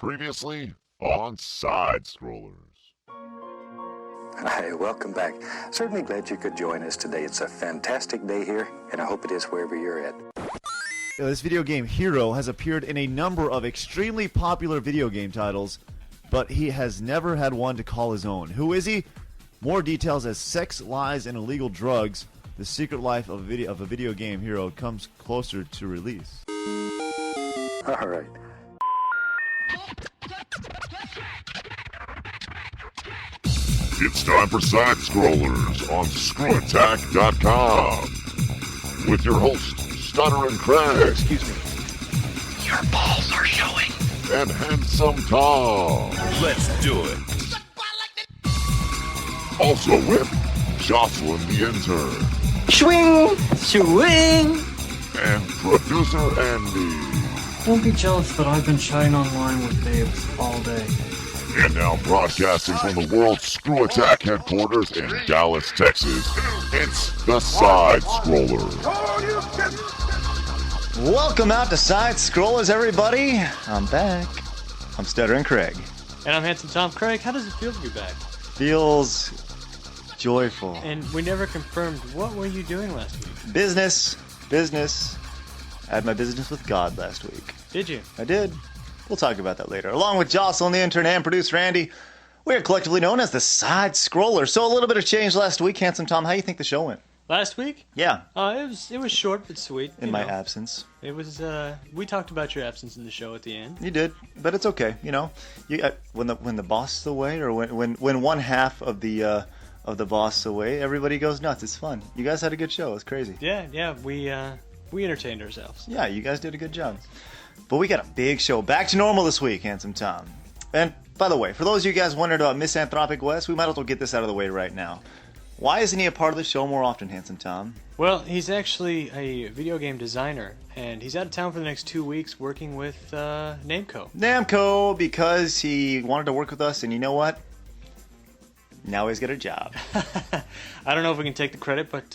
Previously on SideScrollers. Hi, welcome back. Certainly glad you could join us today. It's a fantastic day here, and I hope it is wherever you're at. This video game hero has appeared in a number of extremely popular video game titles, but he has never had one to call his own. Who is he? More details as sex, lies, and illegal drugs. The secret life of a video game hero comes closer to release. All right. It's time for SideScrollers on ScrewAttack.com with your host, Stuttering Craig. Excuse me. Your balls are showing. And Handsome Tom. Let's do it. Also with Jocelyn the Intern. Swing! Swing! And Producer Andy. Don't be jealous that I've been chatting online with babes all day. And now broadcasting from the world's Screw Attack headquarters in Dallas, Texas, it's the SideScrollers. Welcome out to SideScrollers, everybody. I'm back. I'm Stuttering Craig. And I'm Handsome Tom. Craig, how does it feel to be back? Feels joyful. And we never confirmed, what were you doing last week? Business. I had my business with God last week. Did you? I did. We'll talk about that later. Along with Jocelyn, the intern, and producer Andy, we are collectively known as the SideScrollers. So a little bit of change last week. Handsome Tom, how do you think the show went? Last week? Yeah. It was short but sweet. In my absence. It was. We talked about your absence in the show at the end. You did, but it's okay. You know, when the boss is away, or when one half of the boss is away, everybody goes nuts. It's fun. You guys had a good show. It's crazy. Yeah. We entertained ourselves. Yeah, you guys did a good job. But we got a big show. Back to normal this week, Handsome Tom. And by the way, for those of you guys wondering about Misanthropic West, we might as well get this out of the way right now. Why isn't he a part of the show more often, Handsome Tom? Well, he's actually a video game designer, and he's out of town for the next 2 weeks working with Namco. Namco, because he wanted to work with us, and you know what? Now he's got a job. I don't know if we can take the credit, but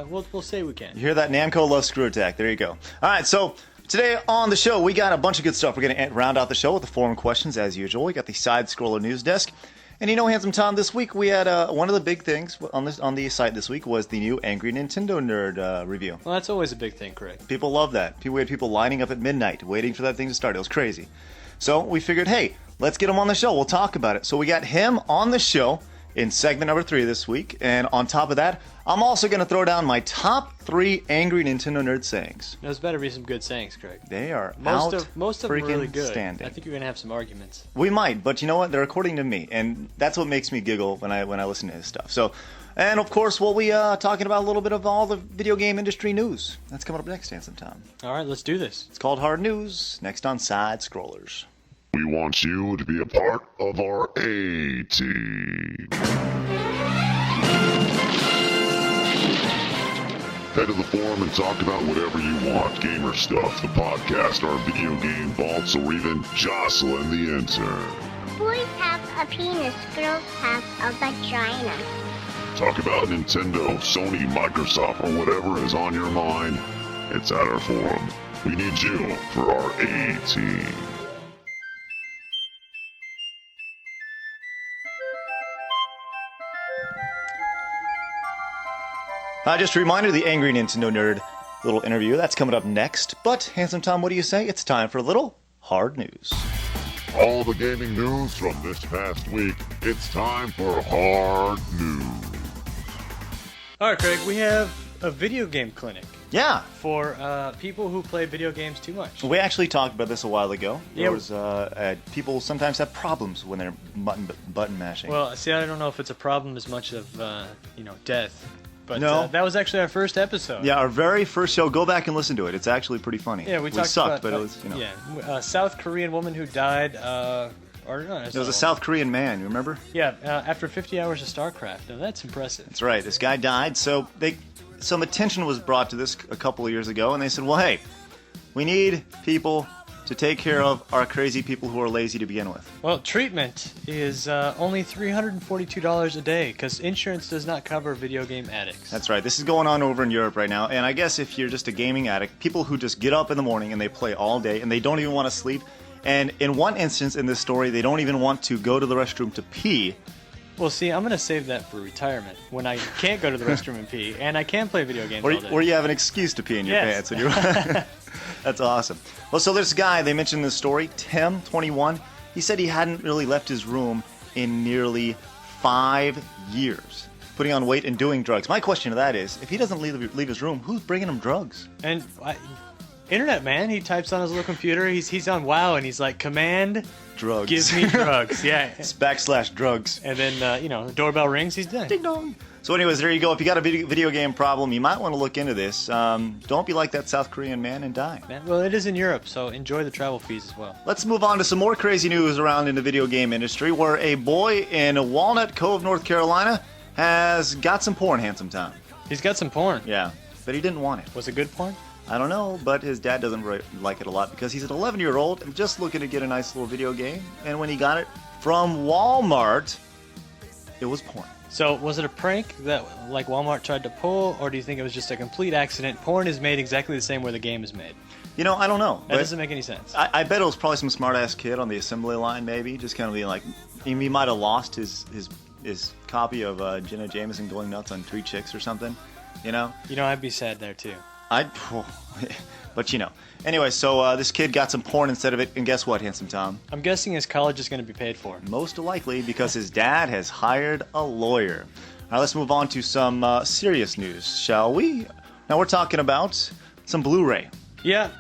we'll say we can. You hear that? Namco loves Screw Attack. There you go. All right, so today on the show, we got a bunch of good stuff. We're going to round out the show with the forum questions, as usual. We got the Side-Scroller news desk. And you know, Handsome Tom, this week we had one of the big things on the site this week was the new Angry Nintendo Nerd review. Well, that's always a big thing, Craig. People love that. We had people lining up at midnight, waiting for that thing to start. It was crazy. So we figured, hey, let's get him on the show. We'll talk about it. So we got him on the show in segment number 3 this week. And on top of that, I'm also going to throw down my top 3 Angry Nintendo Nerd sayings. Those better be some good sayings, Craig. They are most of them are really good. Standing. I think you're going to have some arguments. We might, but you know what? They're according to me, and that's what makes me giggle when I listen to his stuff. So, and of course, we'll be talking about a little bit of all the video game industry news. That's coming up next, Handsome Tom. All right, let's do this. It's called Hard News, next on Side-Scrollers. We want you to be a part of our A-Team. Head to the forum and talk about whatever you want. Gamer stuff, the podcast, our video game vaults, or even Jocelyn the Intern. Boys have a penis, girls have a vagina. Talk about Nintendo, Sony, Microsoft, or whatever is on your mind. It's at our forum. We need you for our A-Team. Just a reminder, the Angry Nintendo Nerd little interview, that's coming up next. But, Handsome Tom, what do you say? It's time for a little Hard News. All the gaming news from this past week, it's time for Hard News. All right, Craig, we have a video game clinic. Yeah. For people who play video games too much. We actually talked about this a while ago. Yeah. There was, people sometimes have problems when they're button mashing. Well, see, I don't know if it's a problem as much of, death. But no. That was actually our first episode. Yeah, our very first show. Go back and listen to it. It's actually pretty funny. Yeah, we talked sucked, about, but it was, Yeah, South Korean woman who died, It was a South Korean man, you remember? Yeah, after 50 hours of StarCraft. Now, that's impressive. That's right. This guy died, so some attention was brought to this a couple of years ago, and they said, well, hey, we need people to take care of our crazy people who are lazy to begin with. Well, treatment is only $342 a day because insurance does not cover video game addicts. That's right. This is going on over in Europe right now. And I guess if you're just a gaming addict, people who just get up in the morning and they play all day and they don't even want to sleep, And in one instance in this story, they don't even want to go to the restroom to pee. Well, see, I'm going to save that for retirement, when I can't go to the restroom and pee, and I can play video games all day. Or you have an excuse to pee in your Yes. pants. When you're That's awesome. Well, so this guy, they mentioned in the story, Tim, 21, he said he hadn't really left his room in nearly 5 years, putting on weight and doing drugs. My question to that is, if he doesn't leave his room, who's bringing him drugs? And internet, man, he types on his little computer, he's on WoW, and he's like, command, Drugs. give me drugs. Yeah. It's /drugs. And then, the doorbell rings, he's done. Ding dong. So anyways, there you go. If you got a video game problem, you might want to look into this. Don't be like that South Korean man and die. Well, it is in Europe, so enjoy the travel fees as well. Let's move on to some more crazy news around in the video game industry, where a boy in Walnut Cove, North Carolina, has got some porn, Handsome Tom. He's got some porn. Yeah, but he didn't want it. Was it good porn? I don't know, but his dad doesn't like it a lot because he's an 11-year-old and just looking to get a nice little video game. And when he got it from Walmart, it was porn. So, was it a prank that, like, Walmart tried to pull, or do you think it was just a complete accident? Porn is made exactly the same way the game is made. You know, I don't know. That doesn't make any sense. I bet it was probably some smart-ass kid on the assembly line, maybe, just kind of being like, he might have lost his copy of Jenna Jameson Going Nuts on 3 Chicks or something, you know? I'd be sad there, too. But you know. Anyway, so this kid got some porn instead of it, and guess what, Handsome Tom? I'm guessing his college is going to be paid for. Most likely because his dad has hired a lawyer. All right, let's move on to some serious news, shall we? Now we're talking about some Blu-ray. Yeah,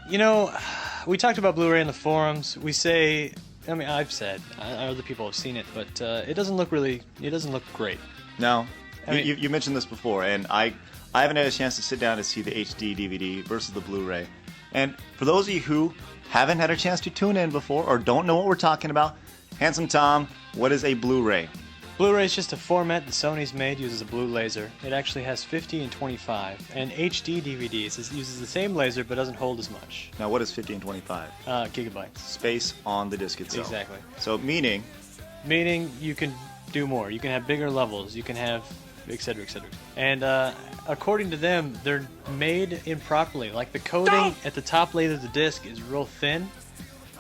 we talked about Blu-ray in the forums. We say, I've said, other people have seen it, but it doesn't look great. No, I mean, you mentioned this before, and I haven't had a chance to sit down and see the HD DVD versus the Blu-ray. And for those of you who haven't had a chance to tune in before or don't know what we're talking about, Handsome Tom, what is a Blu-ray? Blu-ray is just a format that Sony's made, uses a blue laser. It actually has 50 and 25. And HD DVDs uses the same laser but doesn't hold as much. Now what is 50 and 25? Gigabytes. Space on the disc itself. Exactly. So meaning you can do more. You can have bigger levels. You can have etc., etc. And according to them, they're made improperly. Like the coating at the top layer of the disc is real thin,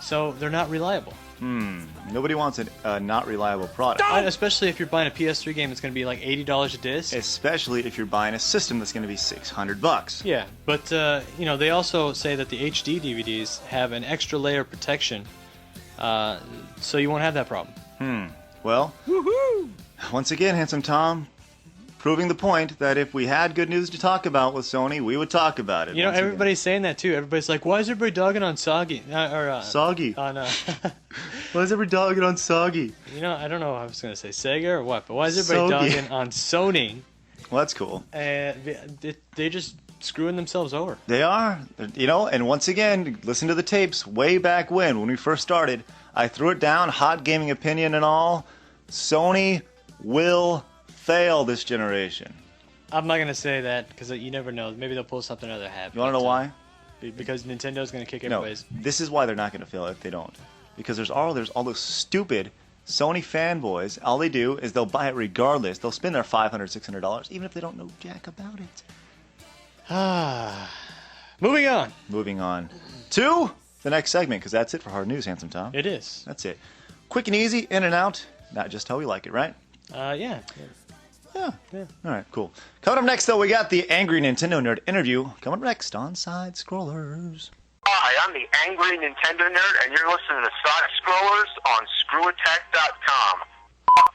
so they're not reliable. Nobody wants a not reliable product. Especially if you're buying a PS3 game that's going to be like $80 a disc. Especially if you're buying a system that's going to be $600. Yeah, but they also say that the HD DVDs have an extra layer of protection, so you won't have that problem. Well, woohoo! Once again, Handsome Tom, proving the point that if we had good news to talk about with Sony, we would talk about it. Everybody's saying that too. Everybody's like, "Why is everybody dogging on Soggy?" Soggy. On why is everybody dogging on Soggy? I don't know if I was gonna say Sega or what, but why is everybody dogging on Sony? Well, that's cool. They're just screwing themselves over. They are, and once again, listen to the tapes way back when we first started. I threw it down, hot gaming opinion and all. Sony will fail this generation. I'm not gonna say that because you never know. Maybe they'll pull something out of their hat. You want to know why? Because Nintendo's gonna kick everybody's. No, this is why they're not gonna fail if they don't. Because there's all those stupid Sony fanboys. All they do is they'll buy it regardless. They'll spend their $500, $600 even if they don't know jack about it. Moving on. Moving on to the next segment because that's it for hard news, Handsome Tom. It is. That's it. Quick and easy, in and out. Not just how we like it, right? Yeah. All right, cool. Coming up next, though, we got the Angry Nintendo Nerd interview. Coming up next on SideScrollers. Hi, I'm the Angry Nintendo Nerd, and you're listening to SideScrollers on ScrewAttack.com.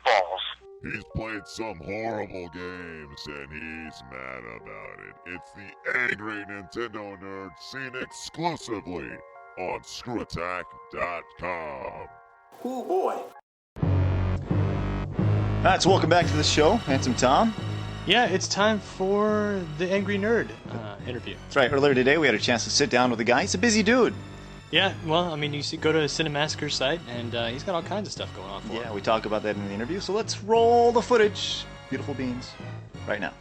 Balls. He's played some horrible games, and he's mad about it. It's the Angry Nintendo Nerd, seen exclusively on ScrewAttack.com. Oh boy. All right, so welcome back to the show, Handsome Tom. Yeah, it's time for the Angry Nerd interview. That's right. Earlier today, we had a chance to sit down with a guy. He's a busy dude. Yeah, well, you go to Cinemassacre's site, and he's got all kinds of stuff going on for him. Yeah, we talk about that in the interview, so let's roll the footage. Beautiful beans. Right now.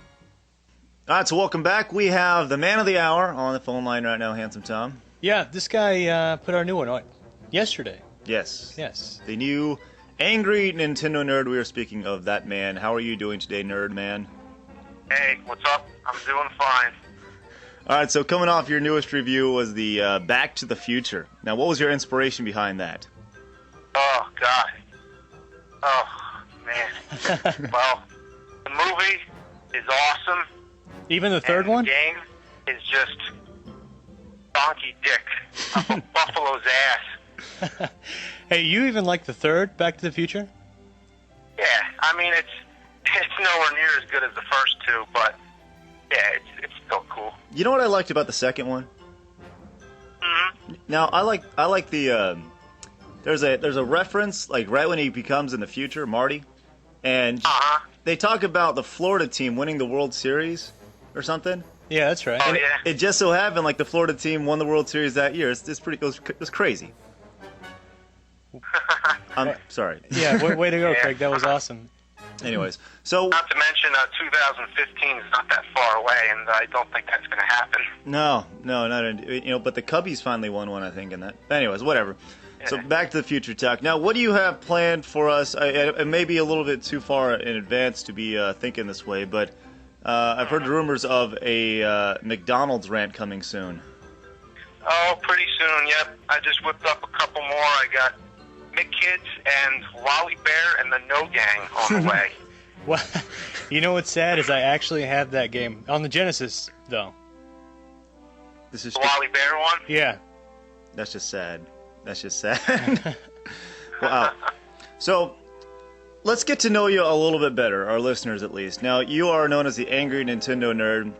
All right, so welcome back. We have the man of the hour on the phone line right now, Handsome Tom. Yeah, this guy put our new one on yesterday. Yes. Yes. The new Angry Nintendo Nerd. We are speaking of that man. How are you doing today, Nerd Man? Hey, what's up? I'm doing fine. All right, so coming off your newest review was the Back to the Future. Now, what was your inspiration behind that? Oh, God. Oh, man. Well, the movie is awesome. Even the third one? The game is just donkey dick up a buffalo's ass. Hey, you even like the third Back to the Future? Yeah, I mean, it's nowhere near as good as the first two, but yeah, it's still cool. You know what I liked about the second one? Mm-hmm. Now, I like the there's a reference like right when he becomes in the future, Marty, and they talk about the Florida team winning the World Series or something. Yeah, that's right. Oh, And yeah. it just so happened like the Florida team won the World Series that year. It's pretty. It was crazy. I'm sorry. Yeah, way to go, Yeah. Craig. That was awesome. Anyways, so Not to mention 2015 is not that far away, and I don't think that's going to happen. no, not but the Cubbies finally won one, I think, in that. Anyways, whatever. So Yeah. back to the future talk. Now, what do you have planned for us? It may be a little bit too far in advance to be thinking this way, but I've heard rumors of a McDonald's rant coming soon. Oh, pretty soon, yep. I just whipped up a couple more. I got Mick Kids and Wally Bear and the No Gang on the way. Well, you know what's sad is I actually have that game on the Genesis, though. This is The Wally Bear one? Yeah. That's just sad. That's just sad. Wow. So, let's get to know you a little bit better, our listeners at least. Now, you are known as the Angry Nintendo Nerd,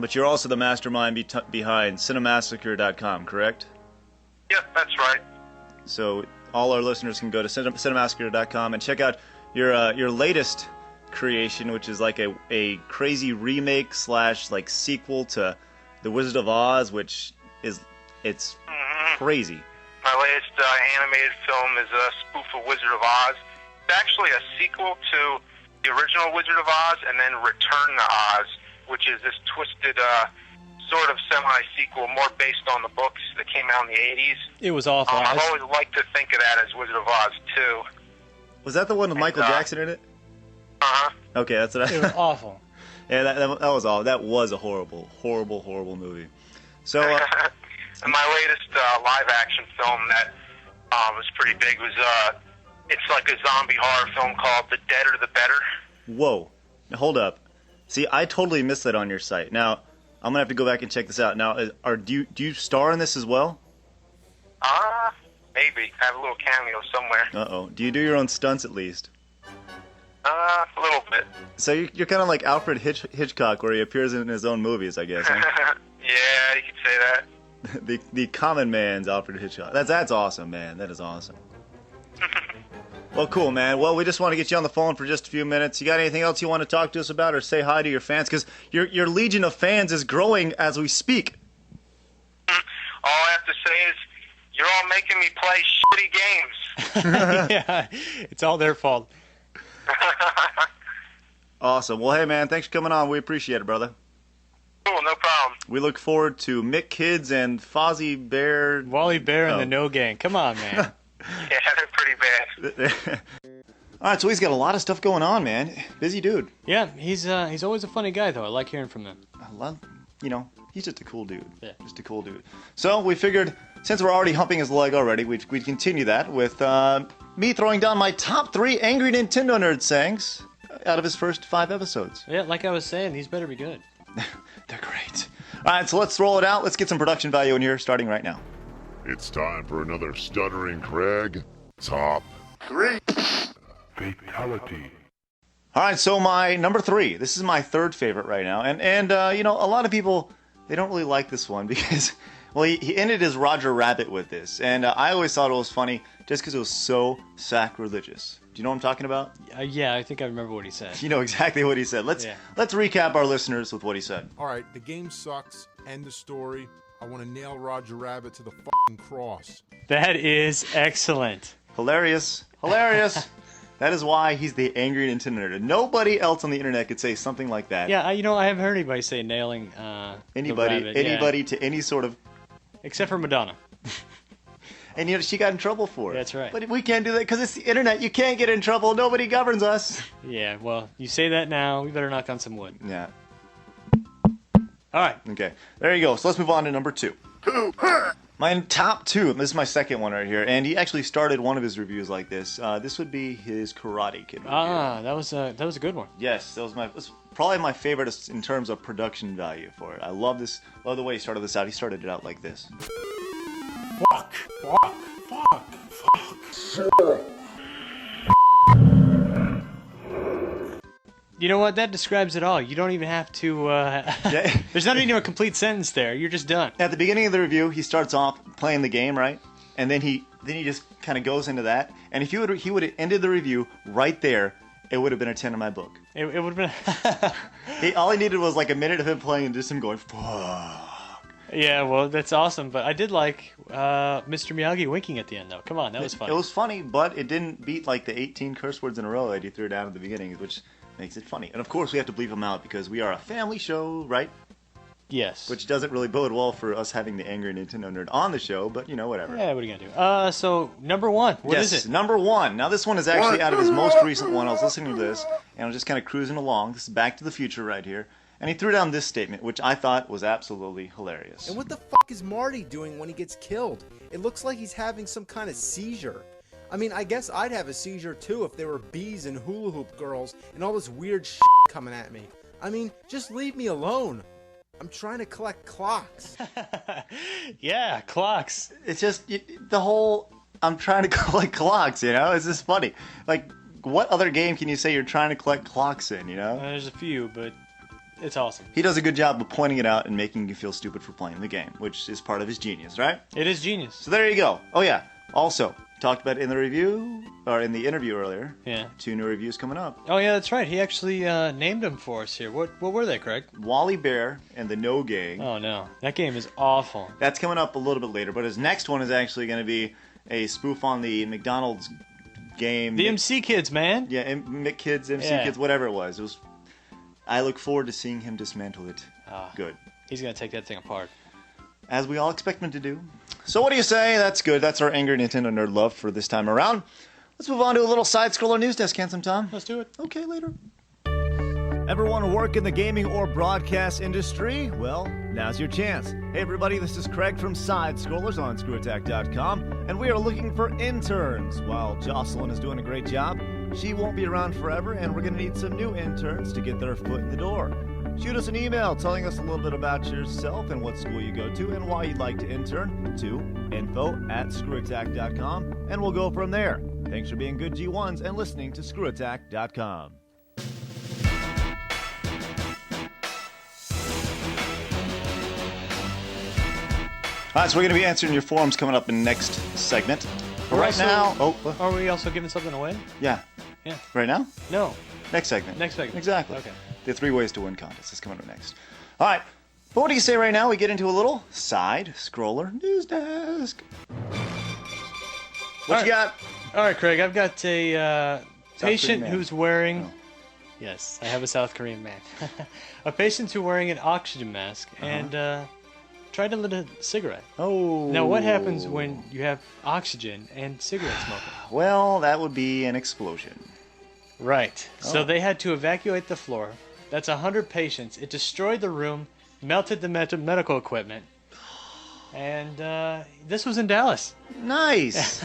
but you're also the mastermind behind Cinemassacre.com, correct? Yep, that's right. So, all our listeners can go to Cinemassacre.com and check out your latest creation, which is like a crazy remake / like sequel to The Wizard of Oz, which is crazy. My latest animated film is a spoof of Wizard of Oz. It's actually a sequel to the original Wizard of Oz and then Return to Oz, which is this twisted sort of semi-sequel, more based on the books that came out in the 80s. It was awful. I've always liked to think of that as Wizard of Oz, too. Was that the one with Michael Jackson in it? Uh-huh. Okay, that's what It was awful. Yeah, that was all. That was a horrible movie. So, And my latest live-action film that was pretty big was, it's like a zombie horror film called The Deader the Better. whoa, now, hold up. See, I totally missed that on your site. Now, I'm gonna have to go back and check this out. Now, do you star in this as well? Maybe. I have a little cameo somewhere. Uh-oh. Do you do your own stunts at least? A little bit. So you're kind of like Alfred Hitchcock, where he appears in his own movies, I guess. Huh? Yeah, you could say that. the common man's Alfred Hitchcock. That's awesome, man. That is awesome. Well, cool, man. Well, we just want to get you on the phone for just a few minutes. You got anything else you want to talk to us about or say hi to your fans? Because your legion of fans is growing as we speak. All I have to say is, you're all making me play shitty games. Yeah, it's all their fault. Awesome. Well, hey, man, thanks for coming on. We appreciate it, brother. Cool, no problem. We look forward to Mick Kids and Fozzie Bear. Wally Bear and the No Gang. Come on, man. Yeah, they're pretty bad. All right, so he's got a lot of stuff going on, man. Busy dude. Yeah, he's always a funny guy, though. I like hearing from him. I love, he's just a cool dude. Yeah. Just a cool dude. So we figured, since we're already humping his leg already, we'd continue that with me throwing down my top 3 Angry Nintendo Nerd sayings out of his first 5 episodes. Yeah, like I was saying, these better be good. They're great. All right, so let's roll it out. Let's get some production value in here, starting right now. It's time for another Stuttering Craig Top 3. Fatality. All right, so my number 3. This is my third favorite right now, and a lot of people, they don't really like this one because, well, he ended his Roger Rabbit with this, and I always thought it was funny just because it was so sacrilegious. Do you know what I'm talking about? Yeah, I think I remember what he said. You know exactly what he said. Let's recap our listeners with what he said. All right, the game sucks. End of story. I want to nail Roger Rabbit to the fucking cross. That is excellent. Hilarious. That is why he's the Angry Nintendo Nerd. Nobody else on the internet could say something like that. Yeah, I haven't heard anybody say nailing anybody the rabbit, to any sort of... Except for Madonna. And she got in trouble for it. That's right. But we can't do that because it's the internet. You can't get in trouble. Nobody governs us. Yeah, well, you say that now. We better knock on some wood. Yeah. All right. Okay, there you go. So let's move on to number 2. My top 2. This is my second one right here, and he actually started one of his reviews like this. This would be his Karate Kid review. That was a good one. Yes, that was probably my favorite in terms of production value for it. I love this. Love the way he started this out. He started it out like this. Fuck. You know what? That describes it all. You don't even have to. There's not even a complete sentence there. You're just done. At the beginning of the review, he starts off playing the game, right? And then he just kind of goes into that. And if he would have ended the review right there, it would have been a 10 in my book. It would have been. All he needed was like a minute of him playing and just him going, fuck. Yeah, well, that's awesome. But I did like Mr. Miyagi winking at the end, though. Come on, that was funny. It was funny, but it didn't beat like the 18 curse words in a row that he threw down at the beginning, which makes it funny. And of course, we have to bleep them out because we are a family show, right? Yes. Which doesn't really bode well for us having the angry Nintendo nerd on the show, but whatever. Yeah, what are you gonna do? So number 1, what is it? Number 1. Now this one is actually out of his most recent one. I was listening to this, and I was just kind of cruising along. This is Back to the Future right here. And he threw down this statement, which I thought was absolutely hilarious. And what the fuck is Marty doing when he gets killed? It looks like he's having some kind of seizure. I mean, I guess I'd have a seizure too if there were bees and hula hoop girls and all this weird shit coming at me. I mean, just leave me alone. I'm trying to collect clocks. Yeah, clocks. It's just the whole I'm trying to collect clocks, It's just funny. Like, what other game can you say you're trying to collect clocks in, There's a few, but it's awesome. He does a good job of pointing it out and making you feel stupid for playing the game, which is part of his genius, right? It is genius. So there you go. Oh, yeah. Also, talked about it in the review, or in the interview earlier. Yeah. 2 new reviews coming up. Oh, yeah, that's right. He actually named them for us here. What were they, Craig? Wally Bear and the No Gang. Oh, no. That game is awful. That's coming up a little bit later, but his next one is actually going to be a spoof on the McDonald's game. The MC Kids, man. Yeah, McKids, MC Kids, whatever it was. I look forward to seeing him dismantle it. Good. He's going to take that thing apart. As we all expect him to do. So what do you say? That's good. That's our angry Nintendo nerd love for this time around. Let's move on to a little side-scroller news desk, handsome Tom. Let's do it. Okay, later. Ever want to work in the gaming or broadcast industry? Well, now's your chance. Hey everybody, this is Craig from SideScrollers on ScrewAttack.com, and we are looking for interns. While Jocelyn is doing a great job, she won't be around forever, and we're going to need some new interns to get their foot in the door. Shoot us an email telling us a little bit about yourself and what school you go to and why you'd like to intern to info@ScrewAttack.com, and we'll go from there. Thanks for being good G1s and listening to ScrewAttack.com. All right, so we're going to be answering your forums coming up in the next segment. But right now... Are we also giving something away? Yeah. Yeah. Right now? No. Next segment. Next segment. Exactly. Okay. The 3 ways to win contest is coming up next. All right. But what do you say right now? We get into a little side-scroller news desk. What you got? All right, Craig. I've got a patient man. who's wearing... Oh. Yes, I have a South Korean man. A patient who's wearing an oxygen mask and tried to lit a cigarette. Oh. Now, what happens when you have oxygen and cigarette smoking? Well, that would be an explosion. Right. So they had to evacuate the floor. That's 100 patients. It destroyed the room, melted the medical equipment. And this was in Dallas. Nice.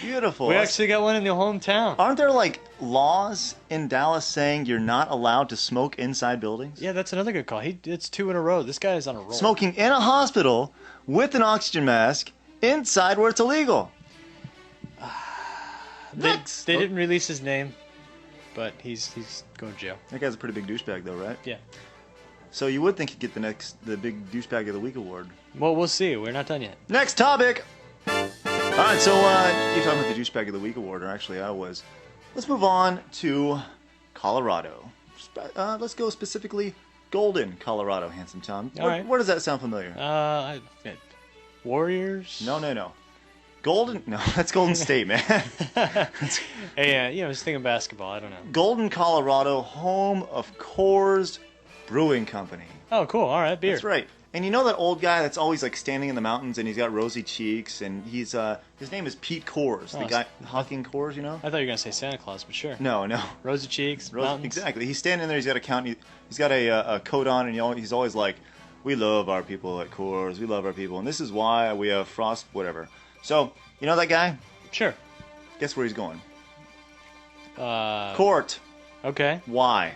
Beautiful. We actually got one in the hometown. Aren't there, like, laws in Dallas saying you're not allowed to smoke inside buildings? Yeah, that's another good call. It's 2 in a row. This guy is on a roll. Smoking in a hospital with an oxygen mask inside where it's illegal. They didn't release his name, but he's going to jail. That guy's a pretty big douchebag, though, right? Yeah. So you would think he'd get the big douchebag of the week award. Well, we'll see. We're not done yet. Next topic. All right, so you're talking about the douchebag of the week award, or actually I was. Let's move on to Colorado. Let's go specifically Golden, Colorado, handsome Tom. All right. Where does that sound familiar? Warriors? No. Golden? No, that's Golden State, man. Hey, I was thinking basketball. I don't know. Golden, Colorado, home of Coors Brewing Company. Oh, cool. All right, beer. That's right. And you know that old guy that's always like standing in the mountains and he's got rosy cheeks and he's his name is Pete Coors, the guy hawking Coors, you know? I thought you were gonna say Santa Claus, but sure. No. Rosy cheeks, mountains. Exactly. He's standing there. He's got a coat on, and he's always like, We love our people at Coors. We love our people. And this is why we have Frost, whatever. So, you know that guy? Sure. Guess where he's going? Court. Okay. Why?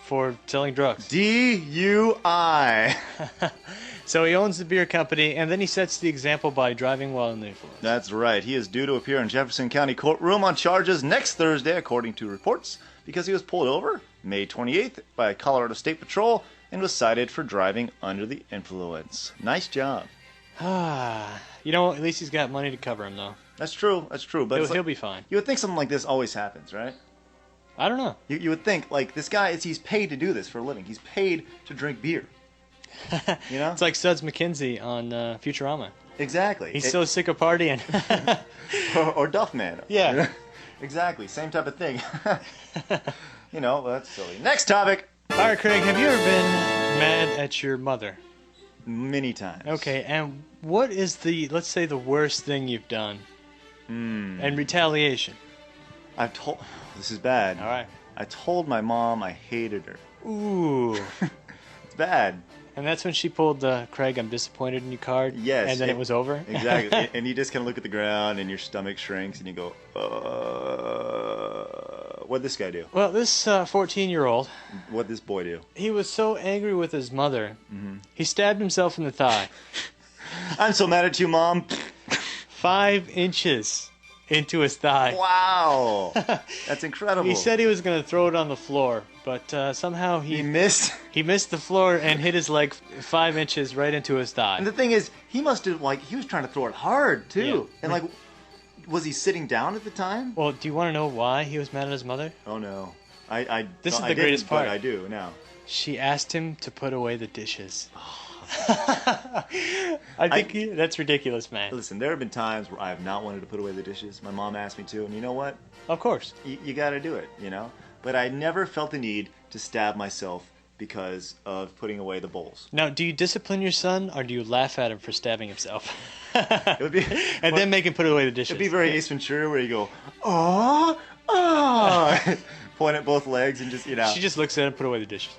For selling drugs. DUI. So he owns the beer company, and then he sets the example by driving while in the influence. That's right. He is due to appear in Jefferson County courtroom on charges next Thursday, according to reports, because he was pulled over May 28th by Colorado State Patrol and was cited for driving under the influence. Nice job. You know, at least he's got money to cover him, though. That's true. That's true. But he'll be fine. You would think something like this always happens, right? I don't know. You would think, like, this guy, he's paid to do this for a living. He's paid to drink beer. You know? It's like Suds McKenzie on Futurama. Exactly. He's so sick of partying. or Duffman. Yeah. Exactly. Same type of thing. You know, that's silly. Next topic. All right, Craig, have you ever been mad at your mother? Many times. Okay, and what is let's say, the worst thing you've done? And retaliation? This is bad. All right. I told my mom I hated her. Ooh. It's bad. And that's when she pulled the Craig, I'm disappointed in you card? Yes. And then it was over? Exactly. And you just kind of look at the ground and your stomach shrinks and you go, what'd this guy do? Well, this 14-year-old... What'd this boy do? He was so angry with his mother, he stabbed himself in the thigh. I'm so mad at you, Mom. 5 inches into his thigh. Wow. That's incredible. He said he was going to throw it on the floor, but somehow he missed. He missed the floor and hit his leg 5 inches right into his thigh. And the thing is, he must have, he was trying to throw it hard, too. Yeah. And, was he sitting down at the time? Well, do you want to know why he was mad at his mother? Oh, no. This is the greatest part. But I do now. She asked him to put away the dishes. I think that's ridiculous, man. Listen, there have been times where I have not wanted to put away the dishes. My mom asked me to, and you know what? Of course. You got to do it, you know? But I never felt the need to stab myself because of putting away the bowls. Now, do you discipline your son, or do you laugh at him for stabbing himself? It would be, and then make him put away the dishes. It'd be very Ace Ventura where you go, oh, point at both legs and just, you know. She just looks at him, put away the dishes.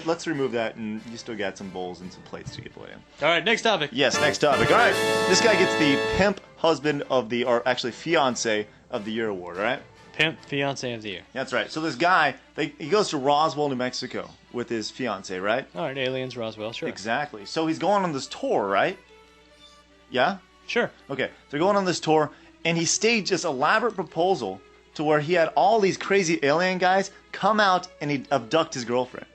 Let's remove that, and you still got some bowls and some plates to give away. All right, next topic. Yes, next topic. All right, this guy gets the Pimp Husband of the, or actually Fiance of the Year award, all right? Pimp Fiance of the Year. That's right. So this guy, he goes to Roswell, New Mexico with his fiance, right? All right, aliens, Roswell, sure. Exactly. So he's going on this tour, right? Yeah? Sure. Okay, they're going on this tour, and he staged this elaborate proposal to where he had all these crazy alien guys come out and he'd abduct his girlfriend.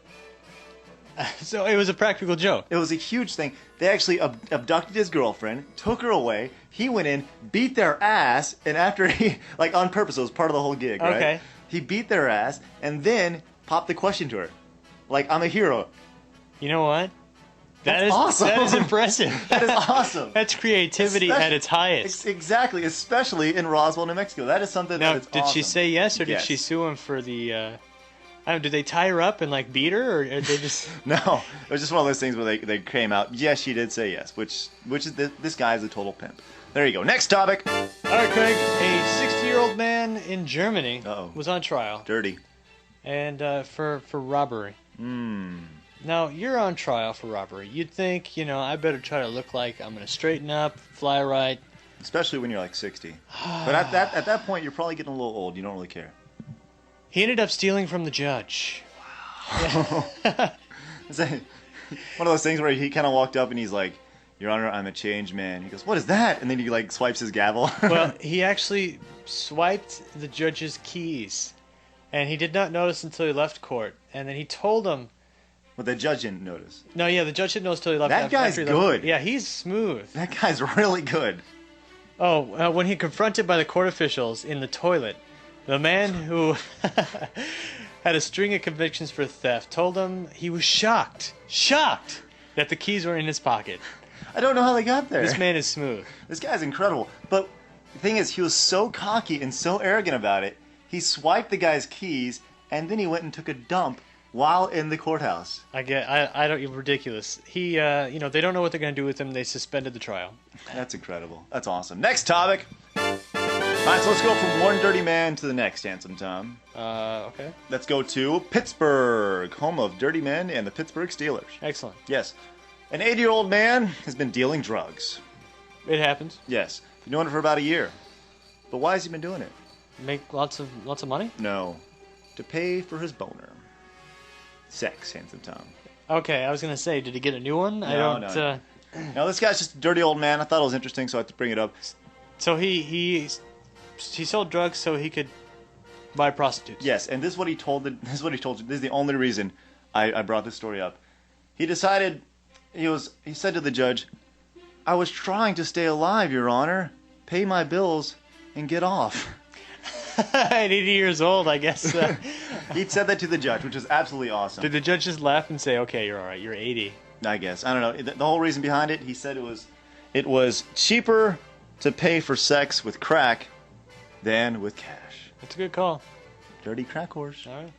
So it was a practical joke. It was a huge thing. They actually abducted his girlfriend, took her away. He went in, beat their ass, and after he, on purpose, it was part of the whole gig, right? Okay. He beat their ass, and then popped the question to her. I'm a hero. You know what? That's awesome. That is impressive. That is awesome. That's creativity at its highest. Exactly, especially in Roswell, New Mexico. That is something that is awesome. Did she say yes, or did she sue him for the... did they tie her up and beat her, or they just? No, it was just one of those things where they came out. Yes, she did say yes, which is this guy is a total pimp. There you go. Next topic. All right, Craig. A 60-year-old man in Germany was on trial. Dirty. And for robbery. Now you're on trial for robbery. You'd think, I better try to look like I'm gonna straighten up, fly right. Especially when you're 60. But at that point, you're probably getting a little old. You don't really care. He ended up stealing from the judge. Wow. Is that one of those things where he kind of walked up and he's like, Your Honor, I'm a changed man. He goes, what is that? And then he swipes his gavel. Well, he actually swiped the judge's keys. And he did not notice until he left court. And then he told him... But the judge didn't notice. No, yeah, the judge didn't notice until he left. That guy's good. Yeah, he's smooth. That guy's really good. Oh, when he confronted by the court officials in the toilet, the man who had a string of convictions for theft told him he was shocked that the keys were in his pocket. I don't know how they got there. This man is smooth. This guy's incredible. But the thing is, he was so cocky and so arrogant about it, he swiped the guy's keys, and then he went and took a dump while in the courthouse. I don't, ridiculous. He, they don't know what they're going to do with him. They suspended the trial. That's incredible. That's awesome. Next topic. Alright, so let's go from one dirty man to the next, Handsome Tom. Okay. Let's go to Pittsburgh, home of dirty men and the Pittsburgh Steelers. Excellent. Yes. An 80-year-old man has been dealing drugs. It happens. Yes. Been doing it for about a year. But why has he been doing it? Make lots of money? No. To pay for his boner. Sex, Handsome Tom. Okay, I was gonna say, did he get a new one? No. No, this guy's just a dirty old man. I thought it was interesting, so I had to bring it up. So he sold drugs so he could buy prostitutes. Yes, and this is what he told. This is the only reason I brought this story up. He decided. He said to the judge, "I was trying to stay alive, Your Honor. Pay my bills and get off." At 80 years old, I guess. He said that to the judge, which is absolutely awesome. Did the judge just laugh and say, "Okay, you're all right. You're 80"? I guess. I don't know. The whole reason behind it, he said it was cheaper to pay for sex with crack than with cash. That's a good call. Dirty crack horse. All right.